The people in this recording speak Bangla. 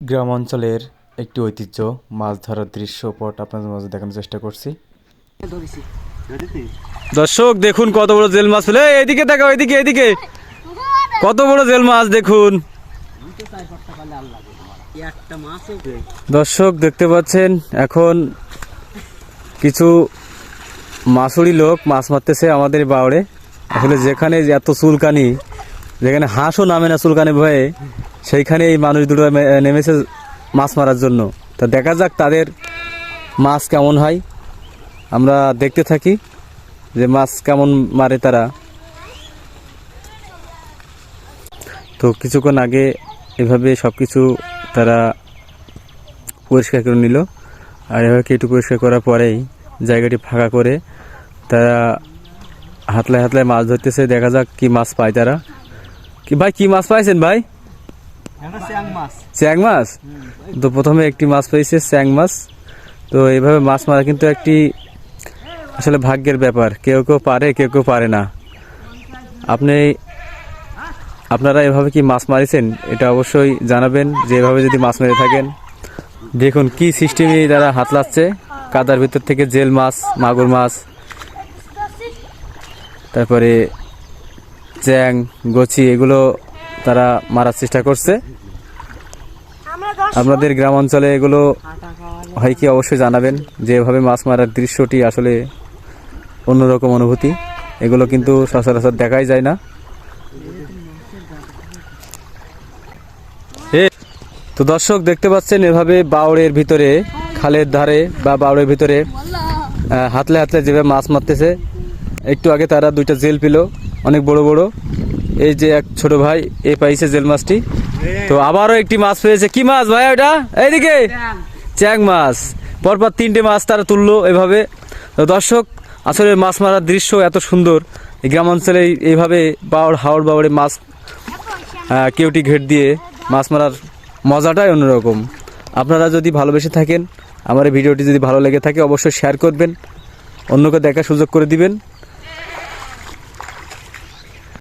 গ্রাম অঞ্চলের একটি ঐতিহ্য মাছ ধরার দৃশ্যপট আপনাদের মাঝে দেখানোর চেষ্টা করছি। দর্শক দেখুন কত বড় জেল মাছ পেলে, এদিকে দেখাও, এদিকে এদিকে কত বড় জেল মাছ দেখুন। দর্শক দেখতে পাচ্ছেন এখন কিছু মাছুরি লোক মাছ মারতেছে আমাদের বাওড়ে। আসলে যেখানে এত চুলকানি, যেখানে হাঁসও নামে না চুলকানি ভয়ে, সেইখানে এই মানুষ দুটো নেমেছে মাছ মারার জন্য। তা দেখা যাক তাদের মাছ কেমন হয়, আমরা দেখতে থাকি যে মাছ কেমন মারে তারা। তো কিছুক্ষণ আগে এভাবে সব কিছু তারা পরিষ্কার করে নিল, আর এভাবে কেটু পরিষ্কার করার পরেই জায়গাটি ফাঁকা করে তারা হাতলায় হাতলায় মাছ ধরতেছে। দেখা যাক কি মাছ পায় তারা। কি ভাই, কি মাছ পাইছেন ভাই? চ্যাং মাছ। তো প্রথমে একটি মাছ পেয়েছে চ্যাং মাছ। তো এইভাবে মাছ মারা কিন্তু একটি আসলে ভাগ্যের ব্যাপার, কেউ কেউ পারে, কেউ কেউ পারে না। আপনারা এভাবে কি মাছ মারিছেন এটা অবশ্যই জানাবেন, যে এভাবে যদি মাছ মেরে থাকেন। দেখুন কি সিস্টেমে তারা হাতলাচ্ছে, কাদার ভিতর থেকে জেল মাছ, মাগুর মাছ, তারপরে চ্যাং, গছি, এগুলো তারা মারার চেষ্টা করছে। আপনাদের গ্রাম অঞ্চলে এগুলো হয় কি অবশ্যই জানাবেন, যে এভাবে মাছ মারার দৃশ্যটি আসলে অন্যরকম অনুভূতি। এগুলো কিন্তু সচরাচর দেখাই যায় না। তো দর্শক দেখতে পাচ্ছেন এভাবে বাওড়ের ভিতরে, খালের ধারে বা বাওড়ের ভিতরে হাতলে হাতলে যেভাবে মাছ মারতেছে। একটু আগে তারা দুইটা জেল পেল, অনেক বড় বড়। এই যে এক ছোট ভাই এ পাইছে জেল মাছটি। তো আবারও একটি মাছ পেয়েছে। কি মাছ ভাই ওটা? এইদিকে চ্যাং মাছ। পরপর তিনটে মাছ তারা তুললো এভাবে। তো দর্শক আসলে মাছ মারার দৃশ্য এত সুন্দর। এই গ্রাম অঞ্চলে এইভাবে হাওড় বাওড়ে মাছ কেউটি ঘেট দিয়ে মাছ মারার মজাটাই অন্যরকম। আপনারা যদি ভালোবেসে থাকেন, আমার এই ভিডিওটি যদি ভালো লেগে থাকে অবশ্যই শেয়ার করবেন, অন্যকে দেখার সুযোগ করে দিবেন।